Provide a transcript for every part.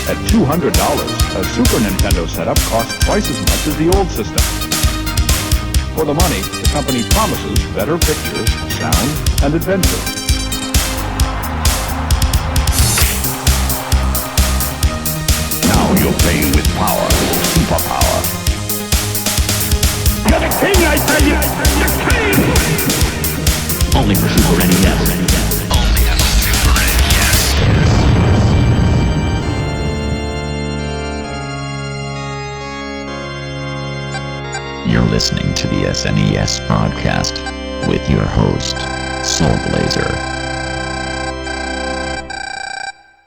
At $200, a Super Nintendo setup costs twice as much as the old system. For the money, the company promises better pictures, sound, and adventure. Now you're playing with power, superpower. You're the king, I tell you! The king! Only for Super NES. Only on Super NES. You're listening to the SNES podcast with your host, Soulblazer.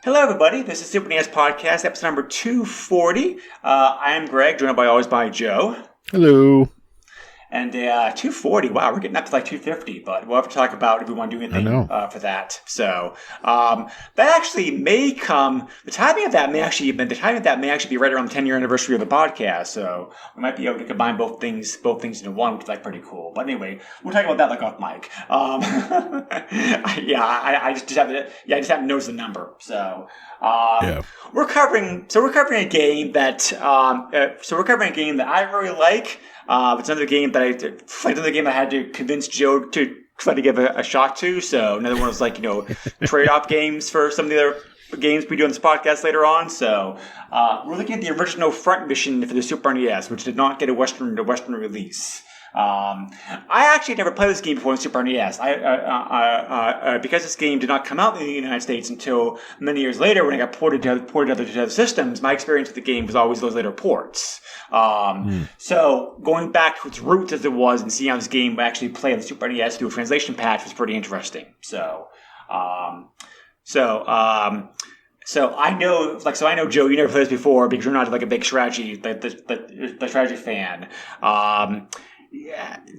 Hello, everybody. This is Super NES Podcast, episode number 240. I am Greg, joined by Joe. Hello. And 240, wow, we're getting up to like 250, but we'll have to talk about if we want to do anything for that. So that actually may come. The timing of that may actually be right around the 10-year anniversary of the podcast. So we might be able to combine both things into one, which is like pretty cool. But anyway, we'll talk about that like off mic. I just haven't noticed the number. So we're covering a game that I really like. It's another game that I had to convince Joe to try to give a shot to. So another one was trade-off games for some of the other games we do on this podcast later on. So we're looking at the original Front Mission for the Super NES, which did not get a Western release. I actually never played this game before on Super NES. Because this game did not come out in the United States until many years later when it got ported to other systems. My experience with the game was always those later ports. So going back to its roots as it was and seeing how this game actually played on the Super NES through a translation patch was pretty interesting. So I know, Joe, you never played this before because you're not like a big strategy, the strategy fan.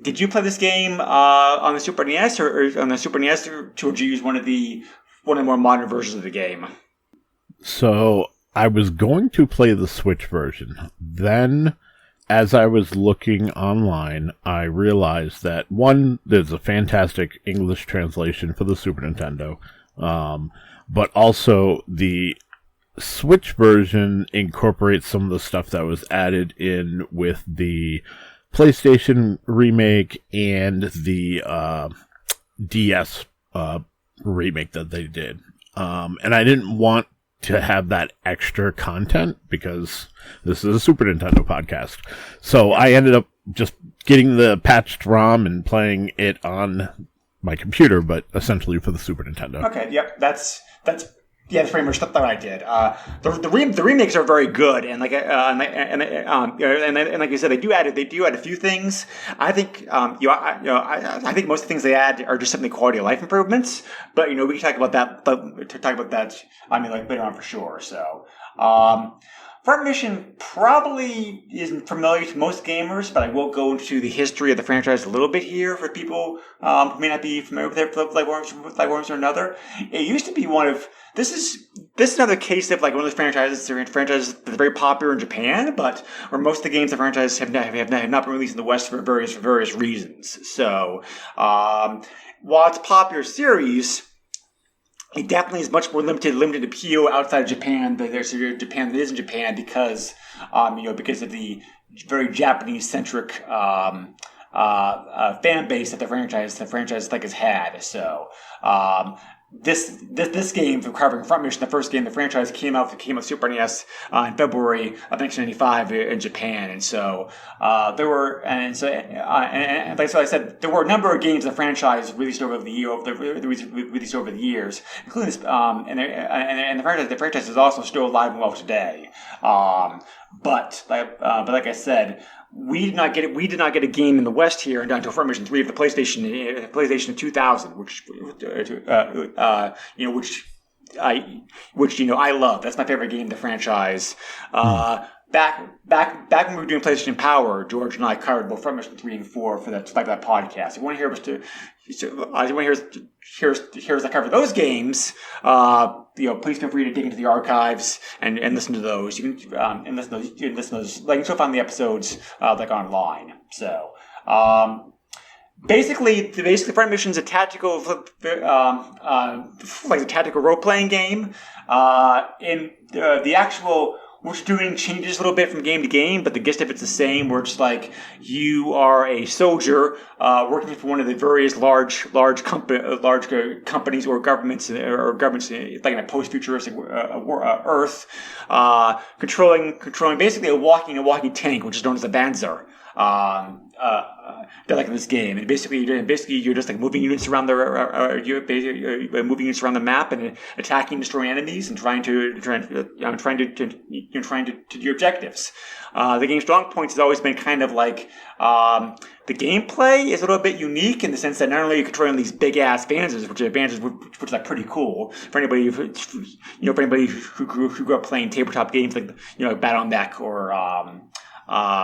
Did you play this game on the Super NES or on the Super NES, or did you use one of the more modern versions of the game? So I was going to play the Switch version. Then, as I was looking online, I realized that, one, there's a fantastic English translation for the Super Nintendo, but also the Switch version incorporates some of the stuff that was added in with the PlayStation remake and the DS remake that they did. And I didn't want to have that extra content because this is a Super Nintendo podcast. So I ended up just getting the patched ROM and playing it on my computer, but essentially for the Super Nintendo. Okay, yep, that's pretty much what I did. The remakes are very good, and like you said, they do add a few things. I think I think most of the things they add are just simply quality of life improvements. But we can talk about that. Later on for sure. So. Front Mission probably isn't familiar to most gamers, but I will go into the history of the franchise a little bit here for people who may not be familiar with it, like worms or another. It used to be one of this is another case of like one of those franchises that are very popular in Japan, but where most of the games the franchise have not been released in the West for various reasons. So while it's a popular series, it definitely is much more limited appeal outside of Japan than there is in Japan because of the very Japanese-centric fan base that the franchise has had. So this game for covering Front Mission, the first game the franchise came out Super NES in February of 1995 in Japan, and so like I said, there were a number of games the franchise released over the years, including this, and the franchise is also still alive and well today. But like I said, we did not get a game in the West here until Front Mission 3 of the PlayStation 2000, which I love. That's my favorite game in the franchise. Back when we were doing PlayStation Power, George and I covered both Front Mission 3 and 4 for that podcast. If you want to hear us cover those games, please feel free to dig into the archives and listen to those. You can listen to those. Like, you can still find the episodes online. So Basically, Front Mission's a tactical, like a tactical role-playing game. In the actual, what you're doing changes a little bit from game to game, but the gist of it's the same. Where it's like you are a soldier working for one of the various large companies or governments, like in a post-futuristic Earth, controlling basically a walking tank, which is known as a Panzer. Like in this game, and basically you're just like moving units around moving units around the map and attacking, destroying enemies, and trying to do your objectives. The game's strong points has always been kind of like the gameplay is a little bit unique in the sense that not only are you controlling these big ass Panzers, which is like pretty cool for anybody who grew up playing tabletop games like Battle Mech or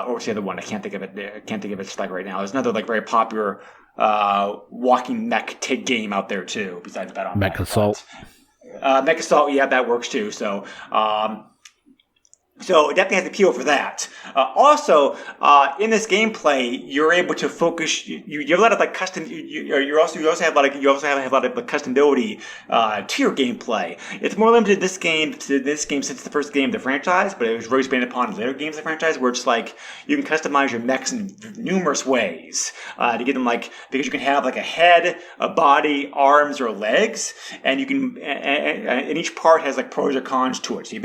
what's the other one? I can't think of it. It's like right now. There's another like very popular walking mech game out there too. Besides Battle Mech Assault. Mech Assault, yeah, that works too. So it definitely has appeal for that. Also, in this gameplay, you're able to focus. You have a lot of like custom. You also have a lot of like customability to your gameplay. It's more limited this game since it's the first game of the franchise, but it was really expanded upon in later games of the franchise, where it's like you can customize your mechs in numerous ways to get them because you can have like a head, a body, arms, or legs, and you can and each part has like pros or cons to it. So you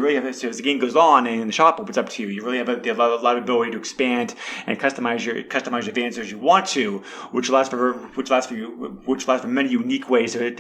really have as the game goes on and the shop opens up to you, you really have a lot of ability to expand and customize your advances as you want to, which allows for many unique ways to play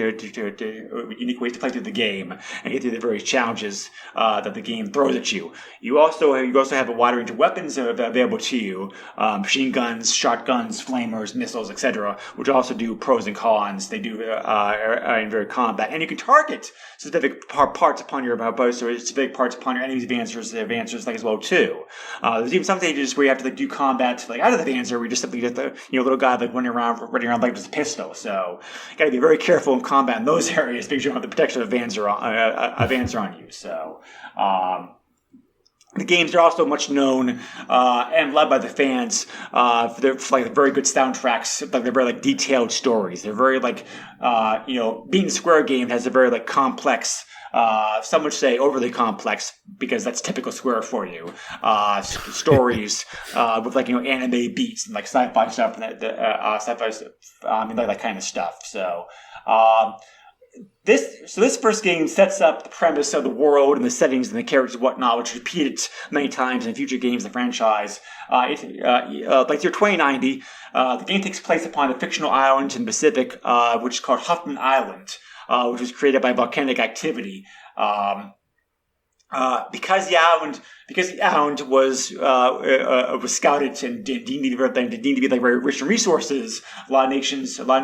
through the game and get through the various challenges that the game throws at you. You also have a wide range of weapons available to you: machine guns, shotguns, flamers, missiles, etc., which also do pros and cons. They do in very combat, and you can target specific parts upon your enemy's advancers like as well too. There's even some stages where you have to like do combat like out of the Vanzer, where you just simply get the little guy like running around like with a pistol. So you got to be very careful in combat in those areas because you don't have the protection of a Vanzer on you. So. The games are also much known and loved by the fans for their very good soundtracks. Like they're very like detailed stories. They're very like being a Square game has a very like complex. Some would say overly complex because that's typical Square for you. Stories with like anime beats and like sci-fi stuff and that kind of stuff. So. This first game sets up the premise of the world and the settings and the characters and whatnot, which is repeated many times in future games of the franchise. Like year 2090, the game takes place upon a fictional island in the Pacific, which is called Huffman Island, which was created by volcanic activity. Because the island was scouted and deemed to be like very rich in resources, a lot of nations vied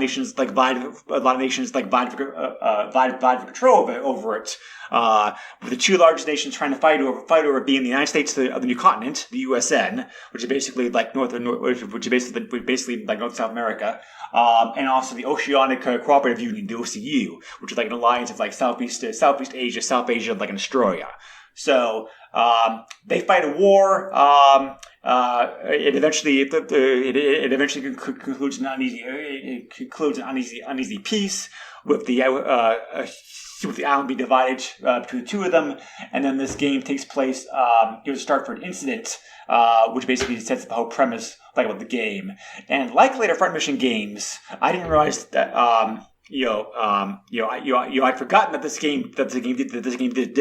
for control over it. With the two largest nations trying to fight over being the United States of the new continent, the USN, which is basically like North South America, and also the Oceanic Cooperative Union, the OCU, which is like an alliance of like Southeast Asia, South Asia, like in Australia. So they fight a war. It eventually concludes an uneasy peace with the island being divided between the two of them. And then this game takes place. It was a start for an incident, which basically sets up the whole premise of the game. And like later Front Mission games, I didn't realize that. I'd forgotten that this game did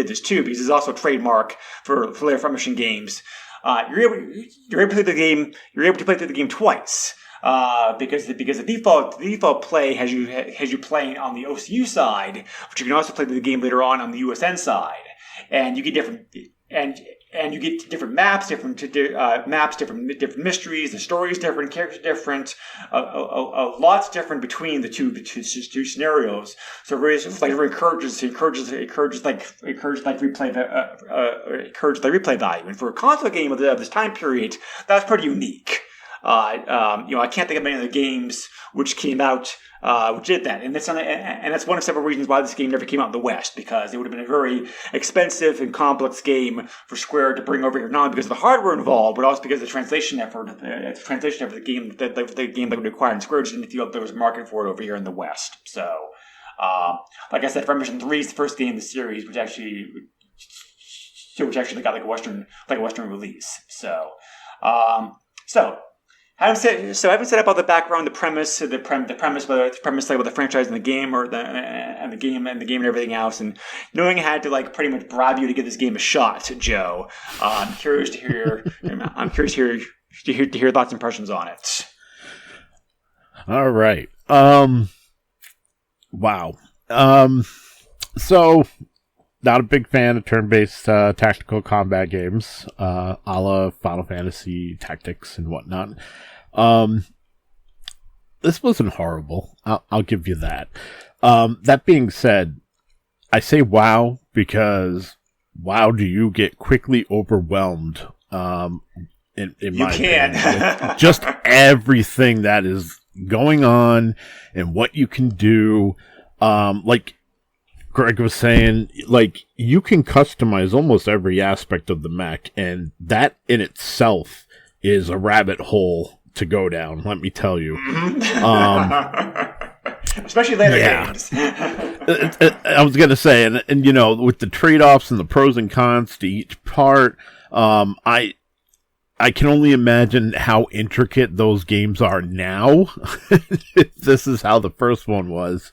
this too, because it's also a trademark for later Front Mission games. You're able to play the game. You're able to play through the game twice, because the default play has you playing on the OCU side, but you can also play the game later on the USN side, and you get different maps, different mysteries. The story is different, characters different, lots different between the two scenarios. So it really encourages replay value. And for a console game of this time period, that's pretty unique. I can't think of many of the games which came out which did that, and that's one of several reasons why this game never came out in the West, because it would have been a very expensive and complex game for Square to bring over here, not only because of the hardware involved, but also because of the translation effort of the game that would require, and Square just didn't feel that there was a market for it over here in the West. So, like I said, Final Mission 3 is the first game in the series which actually got like a Western release. So. Having set up all the background, the premise about the franchise and the game, and the game and everything else, and knowing I had to like pretty much bribe you to give this game a shot, Joe. I'm curious to hear your thoughts and impressions on it. All right. Wow. So, not a big fan of turn-based tactical combat games, a la Final Fantasy Tactics and whatnot. This wasn't horrible. I'll give you that. That being said, I say wow because wow, do you get quickly overwhelmed? In my opinion, with just everything that is going on and what you can do. Like Greg was saying, like, you can customize almost every aspect of the mech, and that in itself is a rabbit hole to go down, let me tell you. Especially later games. I was going to say, and you know, with the trade-offs and the pros and cons to each part, I can only imagine how intricate those games are now. This is how the first one was.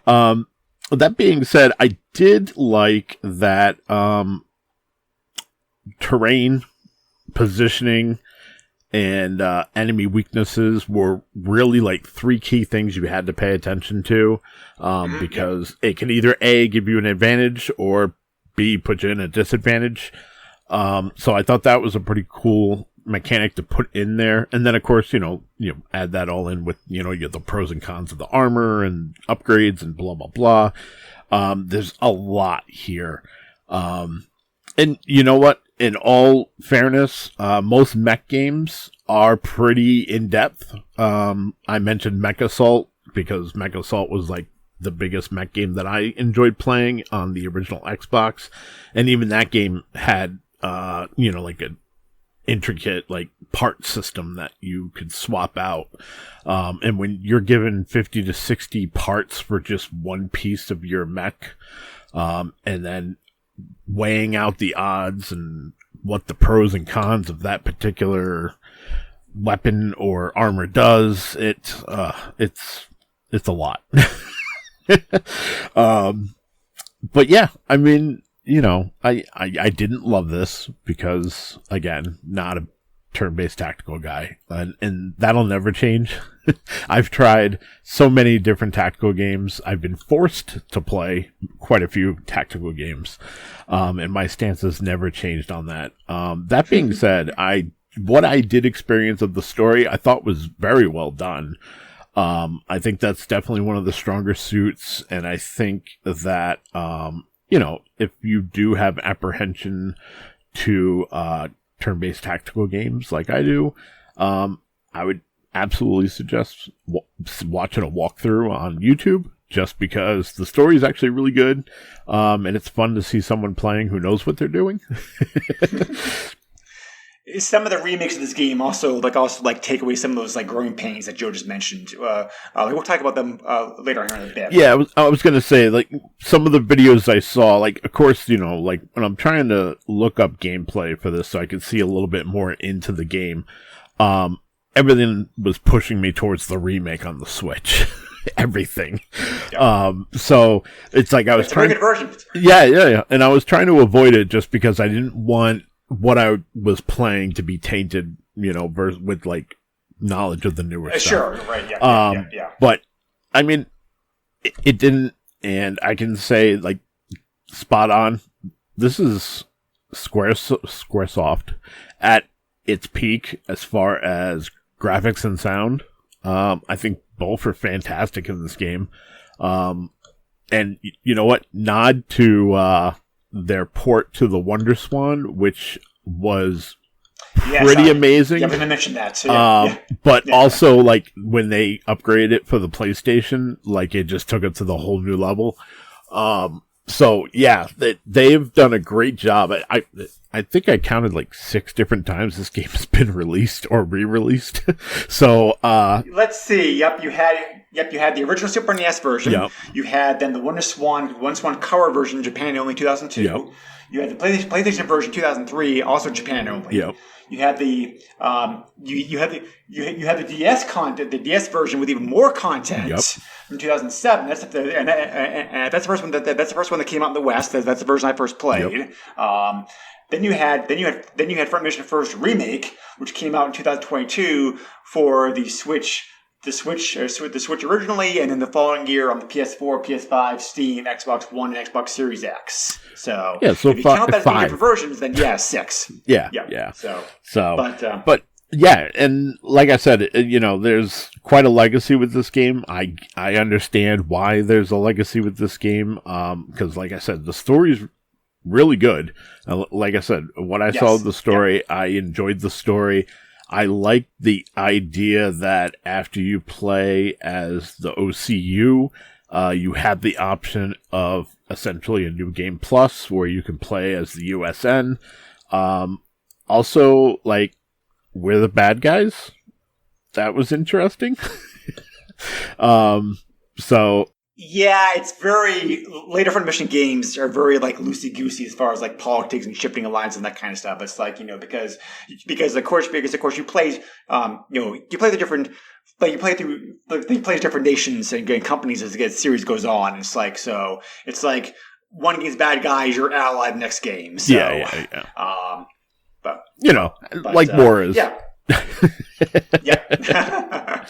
That being said, I did like that terrain, positioning, and enemy weaknesses were really like three key things you had to pay attention to, because it can either A, give you an advantage, or B, put you in a disadvantage. So I thought that was a pretty cool mechanic to put in there. And then, of course, you add that all in with, you get the pros and cons of the armor and upgrades and blah, blah, blah. There's a lot here. And you know what? In all fairness, most mech games are pretty in-depth. I mentioned Mech Assault because Mech Assault was like the biggest mech game that I enjoyed playing on the original Xbox. And even that game had, like an intricate like part system that you could swap out. And when you're given 50 to 60 parts for just one piece of your mech, and then weighing out the odds and what the pros and cons of that particular weapon or armor does, it's a lot. But yeah, I mean, I didn't love this because, again, not a turn-based tactical guy, and that'll never change. I've tried so many different tactical games. I've been forced to play quite a few tactical games, and my stance has never changed on that. That being said, what I did experience of the story, I thought was very well done. I think that's definitely one of the stronger suits, and I think that, if you do have apprehension to turn-based tactical games like I do, I would absolutely suggest watching a walkthrough on YouTube, just because the story is actually really good, and it's fun to see someone playing who knows what they're doing. Some of the remakes of this game also take away some of those like growing pains that Joe just mentioned. We'll talk about them later on in a bit. Yeah, I was going to say, like, some of the videos I saw, like, of course, like when I'm trying to look up gameplay for this so I could see a little bit more into the game, everything was pushing me towards the remake on the Switch. Everything. Yeah. So it's like I was trying. It's a very good version. Yeah. And I was trying to avoid it just because I didn't want what I was playing to be tainted, with like knowledge of the newer stuff. Sure, right, yeah. But I mean, it didn't, and I can say like spot on. This is Squaresoft at its peak as far as graphics and sound. I think both are fantastic in this game. And you know what? Nod to their port to the WonderSwan, which was pretty amazing. Yeah, I'm going to mention that. So, but also, like, when they upgraded it for the PlayStation, like, it just took it to the whole new level. So, yeah, they've done a great job. I think I counted, like, 6 different times this game has been released or re-released. So, let's see. Yep, you had the original Super NES version. Yep. You had then the WonderSwan Color version in Japan only 2002. Yep. You had the PlayStation version 2003, also Japan only. Yep. You had the you had the DS content, the DS version with even more content from 2007. That's the first one. That's the first one that came out in the West. That's the version I first played. Yep. Then you had Front Mission First Remake, which came out in 2022 for the Switch. The Switch originally, and then the following year on the PS4, PS5, Steam, Xbox One, and Xbox Series X. So, so if you count that as 5 different versions, then 6. Yeah. But yeah, and like I said, there's quite a legacy with this game. I understand why there's a legacy with this game, because like I said, the story's really good. Like I said, when I saw the story, I enjoyed the story. I like the idea that after you play as the OCU, you have the option of essentially a New Game Plus where you can play as the USN. Also, like, we're the bad guys. That was interesting. Yeah, it's very later Front Mission games are very like loosey goosey as far as like politics and shipping alliance and that kind of stuff. It's like, because of course you play you play the different, like, you play through, like, you play as different nations and companies as the series goes on. It's like, so it's like one against bad guys, you're allied next game. So, but like war is. Yeah. Yeah.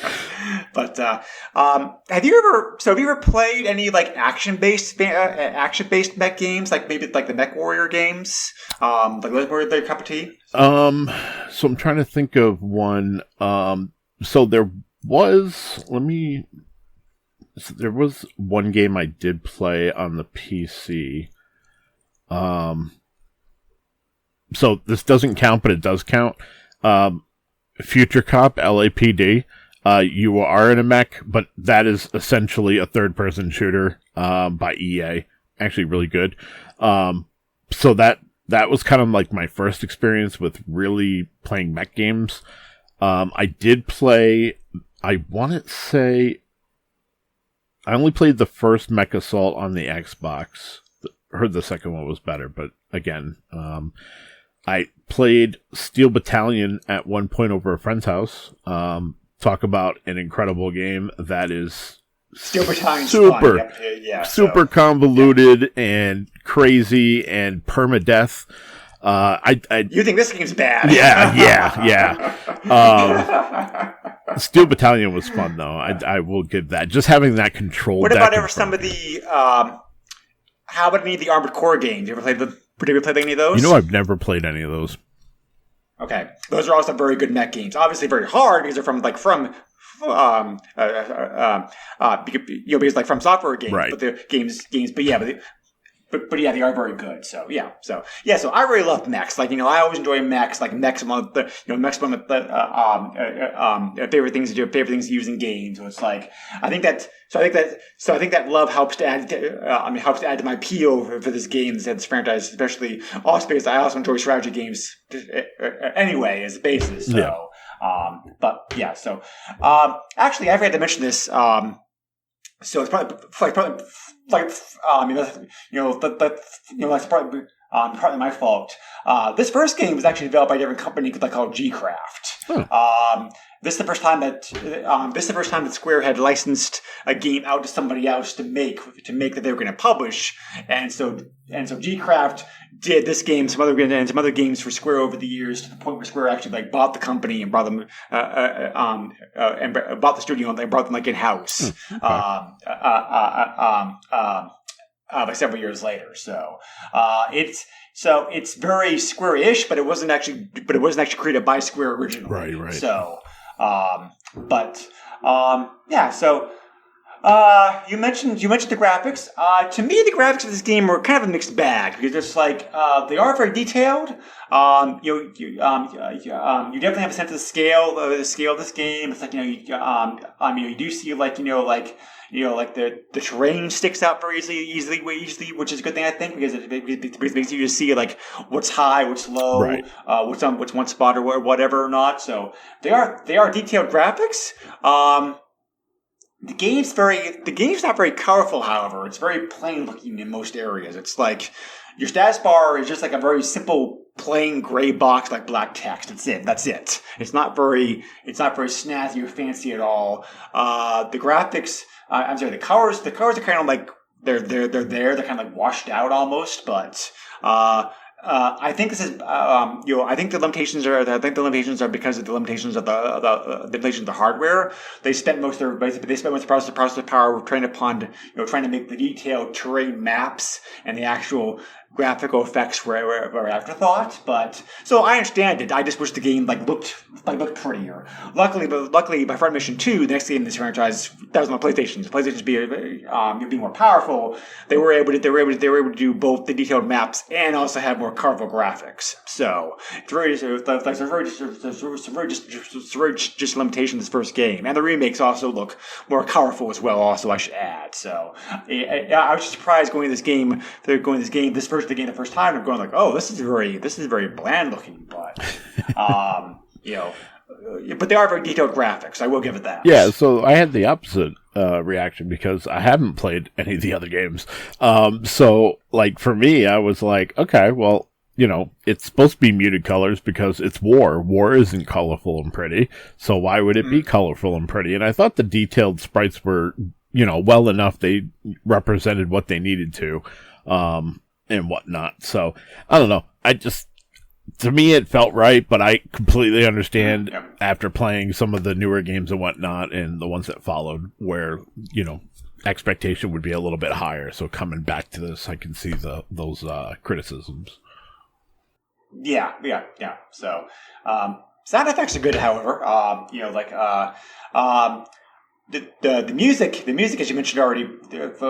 But have you ever played any like action based mech games, like maybe like the Mech Warrior games, like were they a cup of tea? So I'm trying to think of one. So there was one game I did play on the PC. So this doesn't count, but it does count. Future Cop LAPD. You are in a mech, but that is essentially a third-person shooter by EA. Actually, really good. So that was kind of like my first experience with really playing mech games. I did play. I want to say I only played the first Mech Assault on the Xbox. Heard the second one was better, but again, I played Steel Battalion at one point over a friend's house. Talk about an incredible game that is Steel Battalion super convoluted and crazy and permadeath. You think this game's bad? Yeah. Steel Battalion was fun though. I will give that. Just having that control. What about some of the? How about any of the Armored Core games? You ever played any of those? I've never played any of those. Okay, those are also very good mech games. Obviously, very hard because they're from because like from software games, right. But the games, but yeah, they are very good. So I really love mechs. Like, I always enjoy mechs. Like mechs, one of the favorite things to do, favorite things to use in games. So it's like I think that love helps to add to my appeal for this game, this franchise, especially also because I also enjoy strategy games anyway as a basis. So, actually, I forgot to mention this. So it's probably that's probably partly my fault. This first game was actually developed by a different company called G-Craft. This is the first time that Square had licensed a game out to somebody else to make that they were going to publish, and so G-Craft did this game, some other games for Square over the years, to the point where Square actually bought the company and brought them and bought the studio and brought them in house. Like several years later, so it's very Square-ish, but it wasn't actually created by Square originally. Right. So, You mentioned the graphics. To me, the graphics of this game are kind of a mixed bag because it's like they are very detailed. You definitely have a sense of the scale of this game. It's like you do see like the terrain sticks out very easily, which is a good thing I think because it makes you just see like what's high, what's low, Right. what's one spot or whatever or not. So they are detailed graphics. The game's not very colorful, however. It's very plain looking in most areas. It's like your status bar is just like a very simple plain gray box like black text. That's it. It's not very snazzy or fancy at all. The graphics, the colors are kind of like they're kind of like washed out almost, but I think this is, I think the limitations are because of the limitations of the hardware. They spent most of their processor power trying to make the detailed terrain maps and the actual graphical effects were afterthought. But so I understand it. I just wish the game looked prettier. Luckily, by Front Mission 2, the next game in this franchise, that was on the PlayStation. The PlayStation being more powerful, they were able to do both the detailed maps and also have more colorful graphics. So it's very just limitation of this first game, and the remakes also look more colorful as well. Also, I should add. So I was surprised going to this game. The first time, I'm going like, oh, this is very bland looking, but but they are very detailed graphics. I will give it that. Yeah, so I had the opposite reaction because I haven't played any of the other games. So, like, for me, I was like, okay, well, it's supposed to be muted colors because it's war. War isn't colorful and pretty, so why would it be colorful and pretty? And I thought the detailed sprites were, well enough. They represented what they needed to, and whatnot. So, I don't know. To me, it felt right, but I completely understand after playing some of the newer games and whatnot and the ones that followed where, expectation would be a little bit higher. So coming back to this, I can see those criticisms. Yeah. So, sound effects are good, however. The music, as you mentioned already, as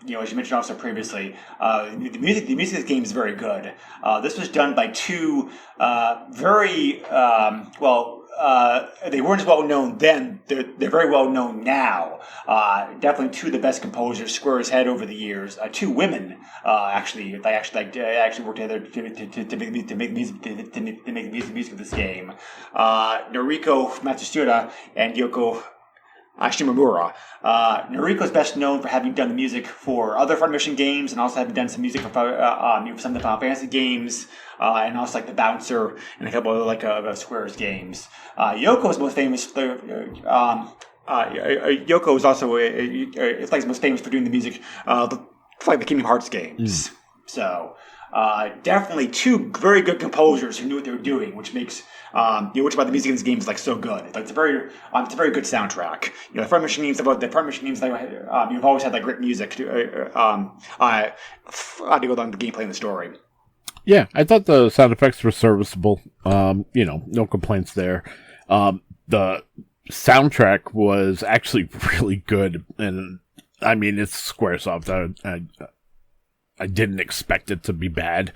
you mentioned also previously, the music of this game is very good. This was done by two very they weren't as well known then. They're very well known now. Definitely two of the best composers Square's had over the years. Two women actually worked together to make music for this game. Noriko Matsushita and Yoko Shimomura. Noriko's best known for having done the music for other Front Mission games and also having done some music for some of the Final Fantasy games and also like the Bouncer and a couple of Square's games. Yoko is most famous for Yoko is also most famous for doing the music for the Kingdom Hearts games. So definitely two very good composers who knew what they were doing, which makes which about the music in this game is so good. It's a very good soundtrack. The Front Mission games, you've always had great music to go along the gameplay and the story. Yeah, I thought the sound effects were serviceable. No complaints there. The soundtrack was actually really good, and I mean it's SquareSoft. I didn't expect it to be bad.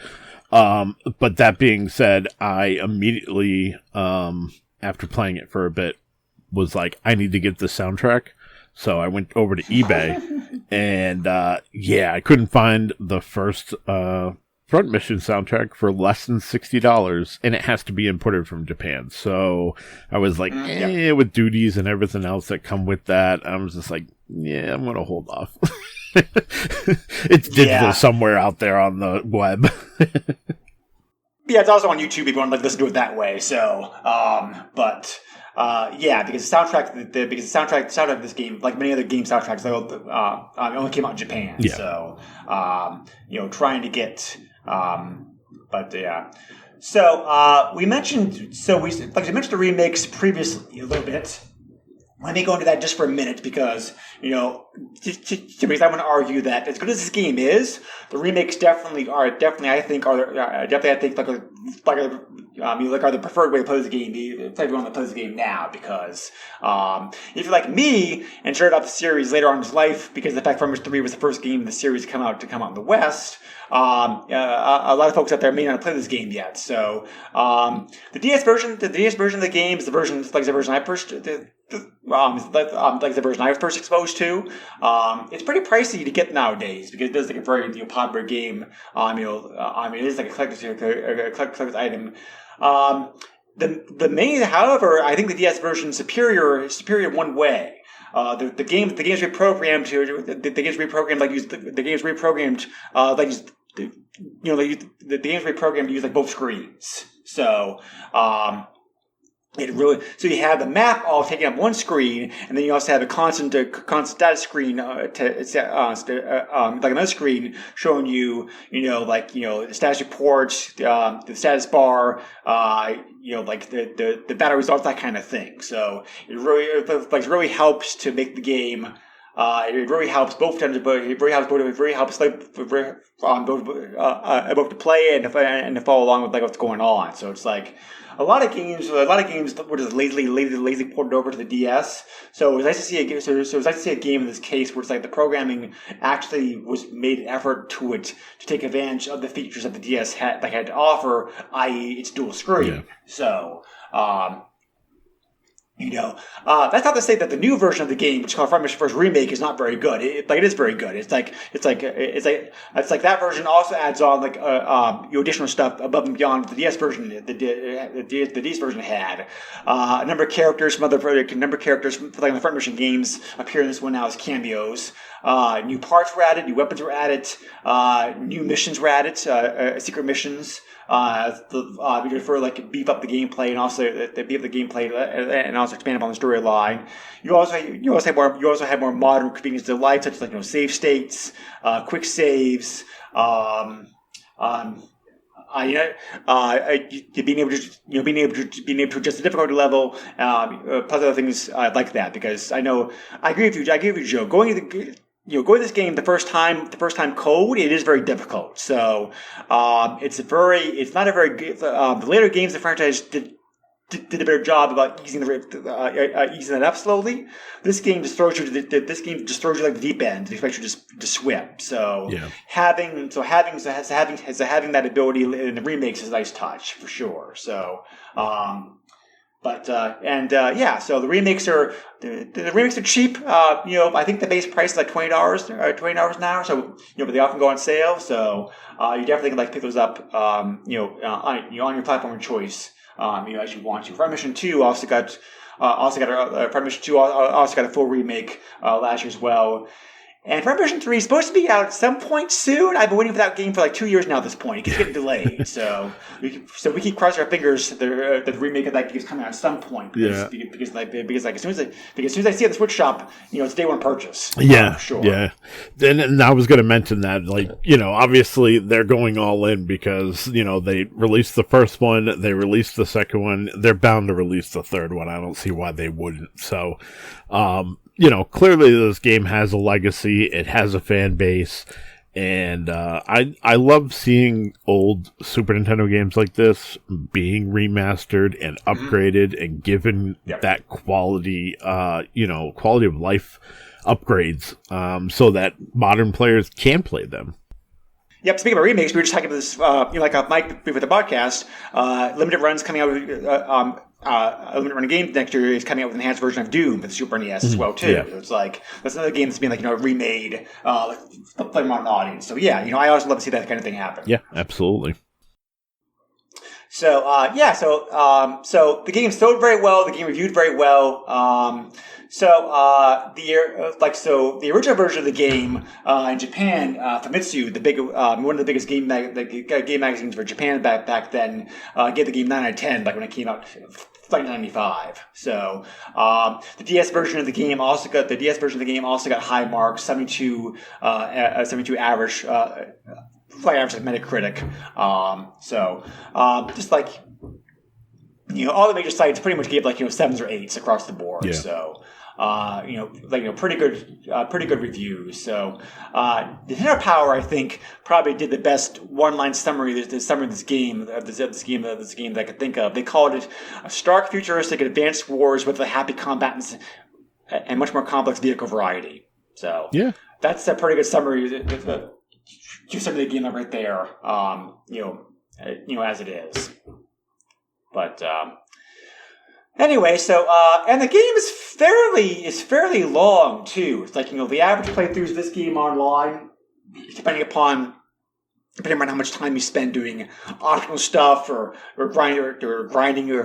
But that being said, I immediately, after playing it for a bit, was like, I need to get the soundtrack. So I went over to eBay and, I couldn't find the first, Front Mission soundtrack for less than $60, and it has to be imported from Japan. So I was like, with duties and everything else that come with that, I was just like, I'm going to hold off. It's digital somewhere out there on the web. Yeah, it's also on YouTube if you want to listen to it that way. So, because the soundtrack of this game, like many other game soundtracks, it only came out in Japan. Yeah. So, trying to get, So we mentioned the remakes previously a little bit. Let me go into that just for a minute because, because I want to argue that as good as this game is, the remakes definitely I think are the preferred way to play the game. If everyone that plays the game now, because if you're like me and started out the series later on in his life, because the fact Farmers 3 was the first game in the series to come out in the West, a lot of folks out there may not have played this game yet. So the DS version of the game is the version I first. Like the version I was first exposed to. It's pretty pricey to get nowadays because it is like a very popular game. It is like a collector's item. The main, however, I think the DS version is superior in one way. The game's reprogrammed to use like both screens. So. So you have the map all taking up one screen, and then you also have a constant status screen, like another screen showing you, the status reports, the status bar, like the battle results, that kind of thing. So it really helps to make the game. It really helps both times, but it really helps both to play and to follow along with like what's going on. So it's like. A lot of games were just lazily ported over to the DS. So it was nice to see a game. So it was nice to see a game in this case where it's like the programming actually was made an effort to take advantage of the features that the DS had to offer, i.e., its dual screen. Yeah. So. That's not to say that the new version of the game, which is called Final Mission First Remake, is not very good. It is very good. It's like that version also adds on additional stuff above and beyond the DS version. The DS version had a number of characters from like the Front Mission games appear in this one now as cameos. New parts were added, new weapons were added, new missions were added, secret missions. Beef up the gameplay and also expand upon the storyline. You also have more modern conveniences of life, such as save states, quick saves. Being able to adjust the difficulty level, plus other things like that. Because I agree with you, Joe. Going this game the first time cold, it is very difficult. So it's not a very good. The later games the franchise did a better job about easing it up slowly. This game just throws you like the deep end and expects you to swim. So having that ability in the remakes is a nice touch for sure. So. So the remakes are cheap. I think the base price is like $20 now. So but they often go on sale. So you definitely can pick those up. On your platform of choice. As you want to. Front Mission 2 also got a full remake last year as well. And Front Mission 3 is supposed to be out at some point soon. I've been waiting for that game for 2 years now at this point. It keeps getting delayed. So we keep crossing our fingers that the remake of that game is coming out at some point. Because as soon as I see it at the Switch shop, it's day one purchase. Yeah, sure. Yeah. And I was going to mention that, obviously they're going all in because, they released the first one, they released the second one, they're bound to release the third one. I don't see why they wouldn't. So, clearly this game has a legacy. It has a fan base, and I love seeing old Super Nintendo games like this being remastered and upgraded and given that quality, quality of life upgrades, so that modern players can play them. Yep. Speaking of remakes, we were just talking about this, like Mike with the podcast. Limited Run's coming out with a limited run game next year is coming out with an enhanced version of Doom for the Super NES as well too. Yeah. It's that's another game that's being remade for a modern audience. So I always love to see that kind of thing happen. Yeah, absolutely. So so the game sold very well. The game reviewed very well. The original version of the game in Japan, Famitsu, one of the biggest game magazines for Japan back then, gave the game 9 out of 10 when it came out. 1995. So the DS version of the game also got high marks, 72 average. Average Metacritic. All the major sites pretty much gave 7s or 8s across the board. Yeah. So pretty good reviews. So Nintendo Power, I think, probably did the best one-line summary of this game that I could think of. They called it a stark, futuristic, advanced wars with a happy combatants and much more complex vehicle variety. So Yeah. that's a pretty good summary. Just some of the game right there. As it is. But anyway, so and the game is fairly long too. It's like the average playthroughs of this game online, depending on how much time you spend doing optional stuff or grinding or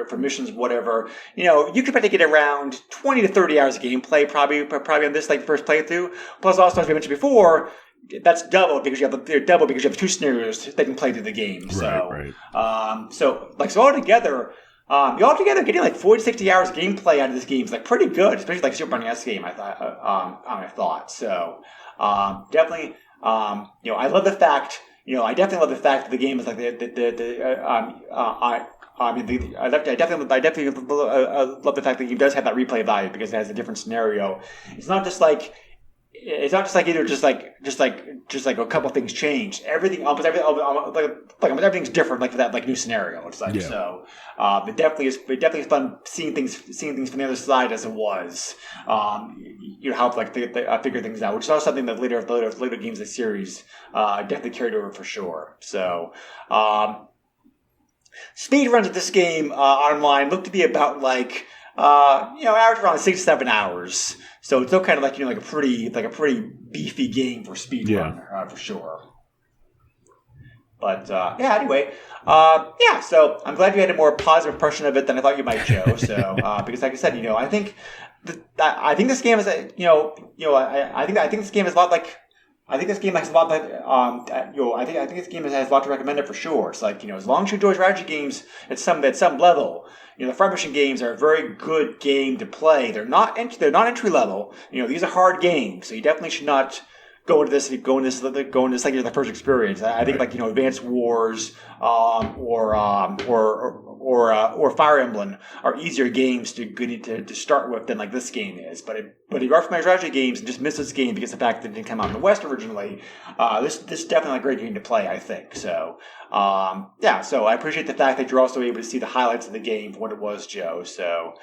for missions, whatever. You could probably get around 20 to 30 hours of gameplay probably on this first playthrough. Plus, also as we mentioned before, that's double because you have the two scenarios that can play through the game. So, Right. So altogether, getting 40 to 60 hours of gameplay out of this game is pretty good, especially Super NES game. I thought so. Definitely. I love the fact. I definitely love the fact that the game is I definitely love the fact that the game does have that replay value because it has a different scenario. It's not just a couple things changed. Almost everything's different for that new scenario. It's so. It definitely is fun seeing things from the other side as it was. How they figure things out, which is also something that later games of the series definitely carried over for sure. So. Speed runs of this game online look to be about average around 6 to 7 hours. So it's still kind of a pretty beefy game for speedrun for sure. But anyway, So I'm glad you had a more positive impression of it than I thought you might, Joe. So because like I said, I think this game is I think this game is a lot like. I think this game has a lot I think this game has a lot to recommend it for sure. It's as long as you enjoy strategy games at some level, the Front Mission games are a very good game to play. They're not entry level. These are hard games, so you definitely should not go into this like your first experience. I think Advanced Wars or Fire Emblem are easier games to start with than this game is. But if you are familiar with strategy games and just miss this game because of the fact that it didn't come out in the West originally, this is definitely a great game to play, I think. So so I appreciate the fact that you're also able to see the highlights of the game for what it was, Joe. So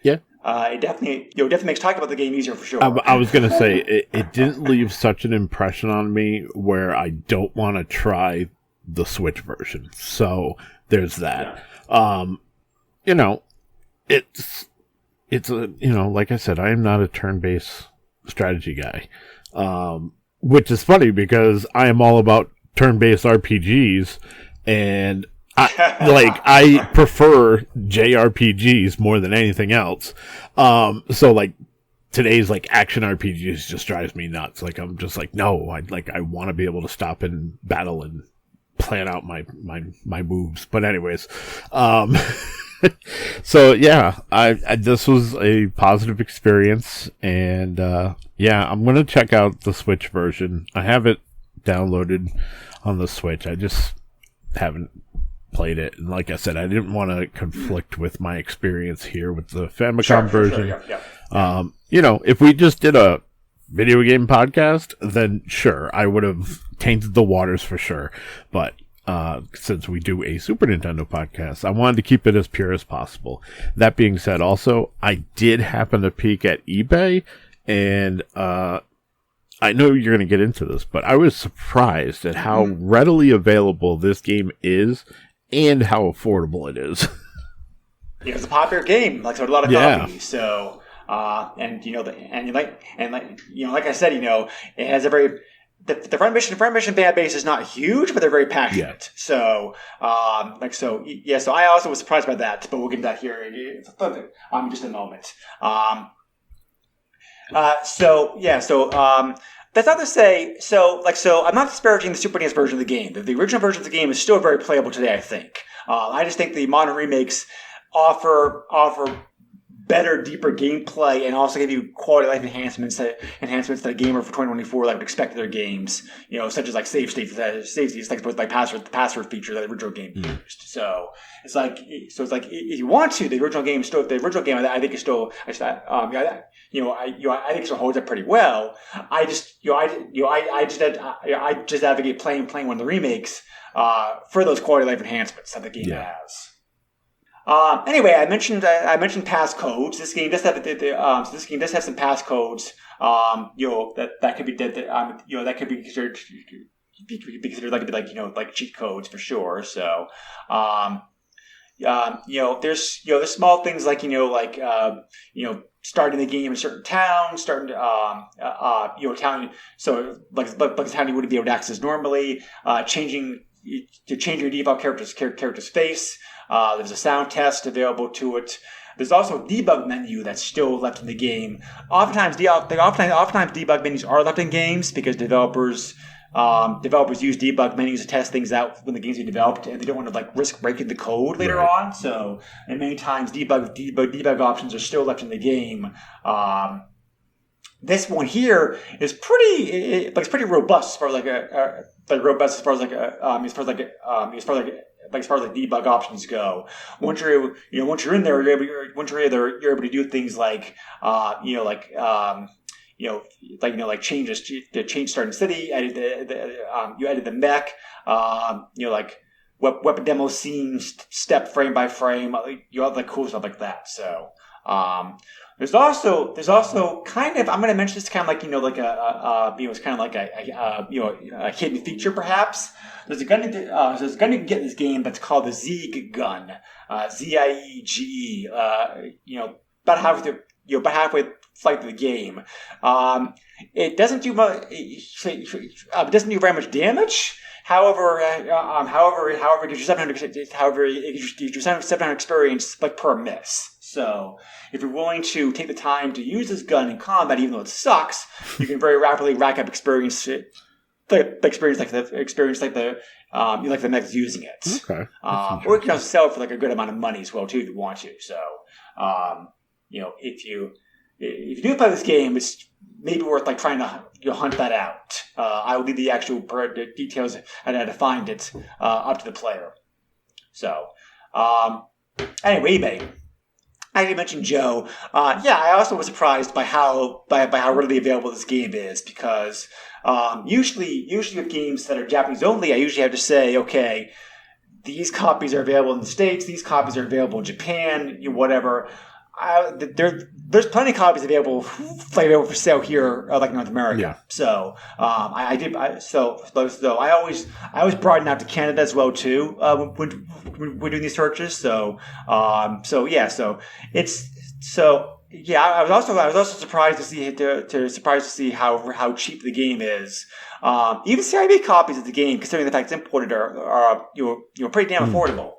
Yeah. It definitely makes talking about the game easier for sure. I was going to say, it didn't leave such an impression on me where I don't want to try the Switch version. So there's that. Yeah. It's like I said, I am not a turn-based strategy guy. Which is funny because I am all about turn-based RPGs, and I prefer JRPGs more than anything else. So today's action RPGs just drives me nuts. I'm just no, I want to be able to stop in battle and plan out my moves. But anyways, so yeah, this was a positive experience, and I'm gonna check out the Switch version. I have it downloaded on the Switch. I just haven't played it, and like I said, I didn't want to conflict with my experience here with the Famicom version. Sure. If we just did a video game podcast, then sure, I would have tainted the waters for sure. But since we do a Super Nintendo podcast, I wanted to keep it as pure as possible. That being said, also, I did happen to peek at eBay, and I know you're going to get into this, but I was surprised at how readily available this game is and how affordable it is. Yeah, it's a popular game. Sold a lot of copies. So, like I said, it has a very the Front Mission fan base is not huge, but they're very passionate. Yeah. So, So I also was surprised by that, but we'll get to that here in just a moment. That's not to say. So I'm not disparaging the Super NES version of the game. The original version of the game is still very playable today, I think. I just think the modern remakes offer better, deeper gameplay, and also give you quality of life enhancements that a gamer for 2024 like would expect of their games. Such as like save states, like password feature that the original game used. So it's like if you want to, the original game I think is still I think it still holds up pretty well. I just advocate playing one of the remakes for those quality of life enhancements that the game has. Anyway, I mentioned passcodes. This game does have some passcodes. That could be considered like cheat codes for sure. So, there's small things like starting the game in a certain town, town. So like a town you wouldn't be able to access normally. Changing your default character's face. There's a sound test available to it. There's also a debug menu that's still left in the game. Oftentimes debug menus are left in games because developers use debug menus to test things out when the games are developed, and they don't want to risk breaking the code later on. So, and many times debug options are still left in the game. This one here is pretty robust as far as debug options go. Once you're in there, you're able to do things like changes to change starting city, edit you edit the mech, weapon demo scenes, step frame by frame, all the cool stuff like that. So there's also kind of, I'm going to mention this kind of it's kind of like a hidden feature perhaps. There's a gun you can get in this game that's called the Ziege gun, Ziege. About halfway flight through the game. It doesn't do much. It doesn't do very much damage. However, it gives you 700 experience per miss. So, if you're willing to take the time to use this gun in combat, even though it sucks, you can very rapidly rack up experience. The mechs using it. Okay. Or you can also sell it for a good amount of money as well too if you want to. So, if you do play this game, it's maybe worth trying to hunt that out. I will leave the actual details and how to find it up to the player. So, anyway, eBay. I didn't mention Joe. I also was surprised by how readily available this game is because usually with games that are Japanese only, I usually have to say, okay, these copies are available in the States, these copies are available in Japan, whatever. There's plenty of copies available for sale here, like North America. Yeah. So I always broaden out to Canada as well too when we're doing these searches. I was also surprised to see how cheap the game is. Even CIB copies of the game, considering the fact it's imported, are pretty damn affordable.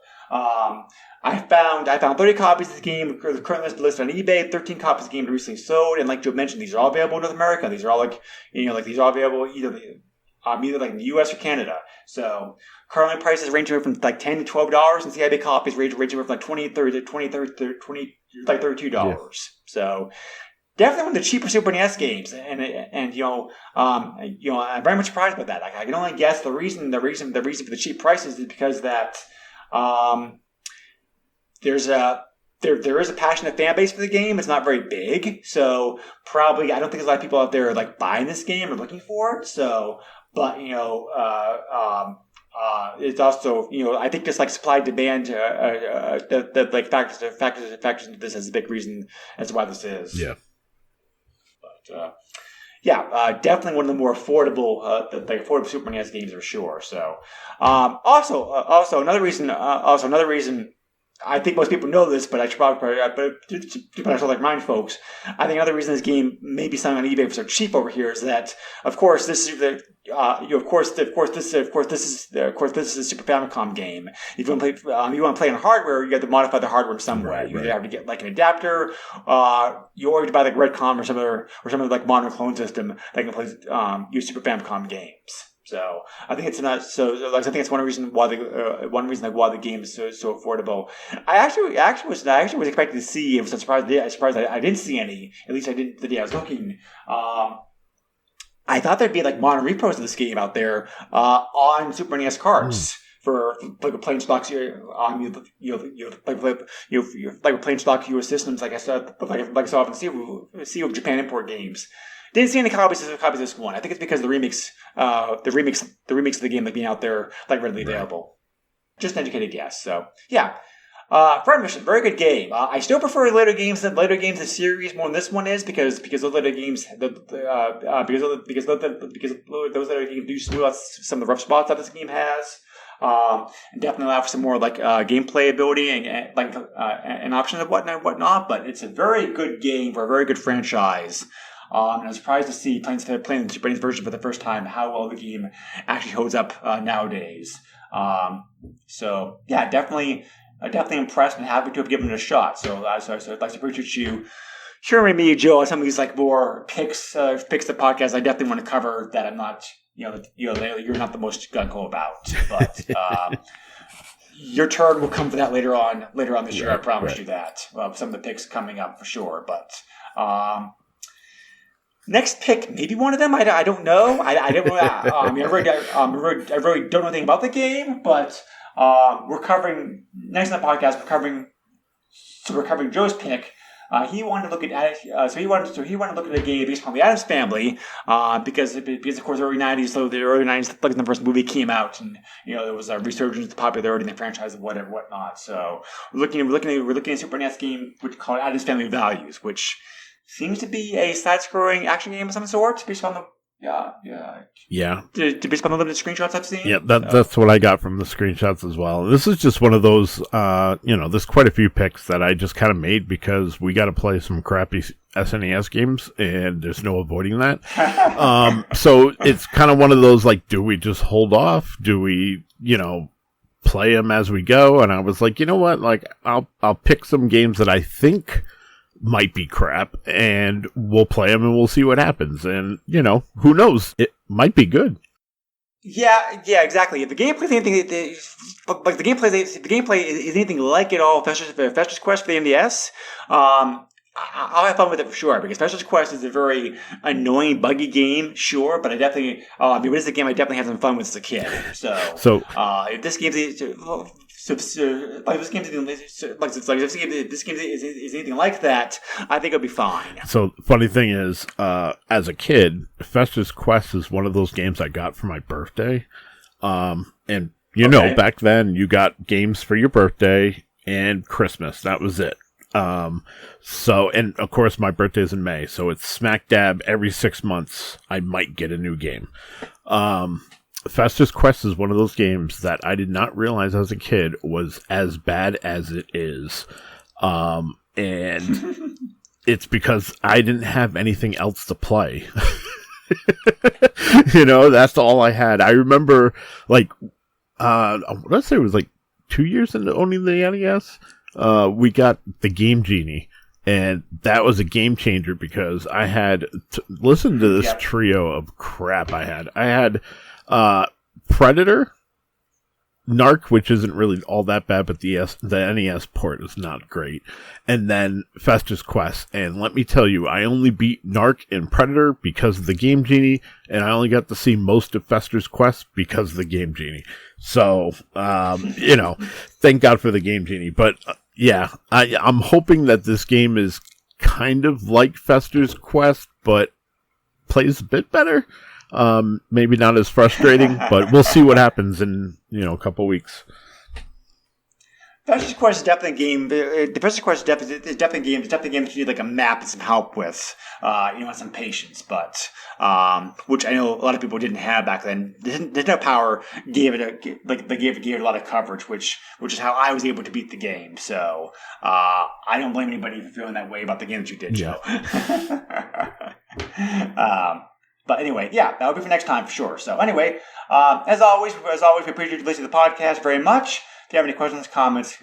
I found 30 copies of the game currently listed on eBay. 13 copies of the game recently sold, and like Joe mentioned, these are all available in North America. These are all these are all available either in the U.S. or Canada. So currently prices ranging from $10 to $12, and CIB copies ranging from $20 to $32. Yeah. So definitely one of the cheaper Super NES games, and I'm very much surprised by that. I can only guess the reason for the cheap prices is because that. There is a passionate fan base for the game. It's not very big, so probably I don't think there's a lot of people out there buying this game or looking for it. So, but it's also I think just supply demand that factors into this as a big reason as to why this is. Yeah. But definitely one of the more affordable affordable Super NES games for sure. So, also another reason. I think most people know this, but I should probably remind folks. I think another reason this game may be selling on eBay for so cheap over here is that, of course, this is a Super Famicom game. If you want to play on hardware, you have to modify the hardware in some way. You either have to get an adapter, you or to buy Redcom or some other modern clone system that can play use Super Famicom games. So I think it's not so. Like, I think it's one reason why the game is so affordable. I actually was expecting to see. I was surprised. I didn't see any. At least I didn't the day I was looking. I thought there'd be like modern repros of this game out there on Super NES carts. For like plain stock, like plain stock US systems, like I saw often see with Japan import games. Didn't see any copies of this one. I think it's because the remakes of the game like being out there like readily available. Just an educated guess. So yeah, Friend Mission, very good game. I still prefer later games in the series more than this one is because those later games because those later games do smooth out some of the rough spots that this game has. And definitely allow for some more like gameplay ability and options and whatnot. But it's a very good game for a very good franchise. And I was surprised to see playing the Super NES version for the first time how well the game actually holds up nowadays. So yeah, definitely impressed and happy to have given it a shot. So I'd like to appreciate you sharing with me, Joe, some of these like more picks the podcast. I definitely want to cover that. I'm not. You're not the most gung-ho about, but your turn will come for that later on this year. I promise you that. Some of the picks coming up for sure, but next pick, maybe one of them. I don't know. I really don't know anything about the game, but we're covering next on the podcast. We're covering Joe's pick. He wanted to look at a game based on the Addams Family, because of course early '90s, like the first movie came out, and there was a resurgence of popularity in the franchise and whatnot. So we're looking at a Super NES game which called Addams Family Values, which seems to be a side-scrolling action game of some sort based on the based on the limited screenshots I've seen. Yeah, that's what I got from the screenshots as well. This is just one of those, there's quite a few picks that I just kind of made because we got to play some crappy SNES games, and there's no avoiding that. So it's kind of one of those, like, do we just hold off? Do we, play them as we go? And I was like, you know what? Like, I'll pick some games that I think might be crap, and we'll play them and we'll see what happens. And, who knows? It might be good. Yeah, exactly. If the gameplay is anything, like the gameplay is anything like it all, Fester's Quest for the NES, I'll have fun with it for sure, because Fester's Quest is a very annoying, buggy game, sure, but I definitely, it is a game I definitely had some fun with as a kid. So if this game is anything like that, I think it'll be fine. So funny thing is, as a kid, Fester's Quest is one of those games I got for my birthday. And back then you got games for your birthday and Christmas. That was it. And of course my birthday is in May, so it's smack dab every 6 months I might get a new game. Fester's Quest is one of those games that I did not realize as a kid was as bad as it is. And it's because I didn't have anything else to play. That's all I had. I remember, like, let's say it was like 2 years into owning the NES, we got the Game Genie. And that was a game changer because I had listen to this trio of crap I had. I had Predator, Narc, which isn't really all that bad, but the NES port is not great. And then Fester's Quest. And let me tell you, I only beat Narc and Predator because of the Game Genie, and I only got to see most of Fester's Quest because of the Game Genie. So, thank God for the Game Genie. But I'm hoping that this game is kind of like Fester's Quest, but plays a bit better. Maybe not as frustrating, but we'll see what happens in, a couple weeks. Fester's Quest is definitely a game. The Fester's Quest is definitely a game. It's definitely a game that you need like a map and some help with, and some patience. But which I know a lot of people didn't have back then. Nintendo Power gave it a lot of coverage, which is how I was able to beat the game. So I don't blame anybody for feeling that way about the game that you did, Joe. But anyway, that would be for next time for sure. So anyway, as always, we appreciate you listening to the podcast very much. If you have any questions, comments,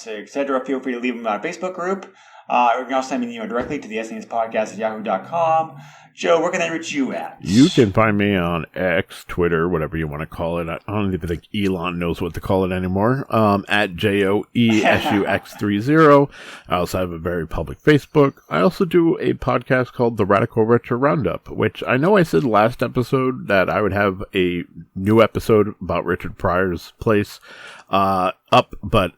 etc., feel free to leave them in our Facebook group. You can also send me an email directly to the SNES podcast at yahoo.com. Joe, where can they reach you at? You can find me on X, Twitter, whatever you want to call it. I don't even think Elon knows what to call it anymore. At JOESUX30. I also have a very public Facebook. I also do a podcast called The Radical Retro Roundup, which I know I said last episode that I would have a new episode about Richard Pryor's place up, but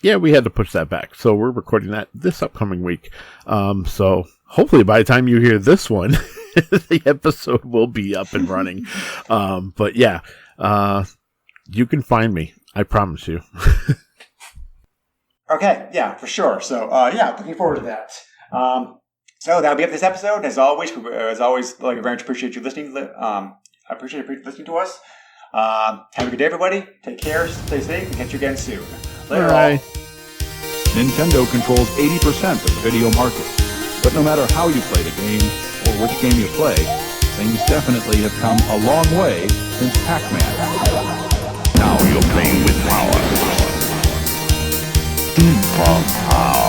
yeah, we had to push that back. So we're recording that this upcoming week. So hopefully by the time you hear this one, the episode will be up and running. But yeah, you can find me. I promise you. Okay, yeah, for sure. So, yeah, looking forward to that. So that'll be it for this episode. As always, like, I very much appreciate you listening. I appreciate you listening to us. Have a good day, everybody. Take care, stay safe, and catch you again soon. Later, Bye. Nintendo controls 80% of the video market. But no matter how you play the game, or which game you play, things definitely have come a long way since Pac-Man. Now you're playing with power. Super power.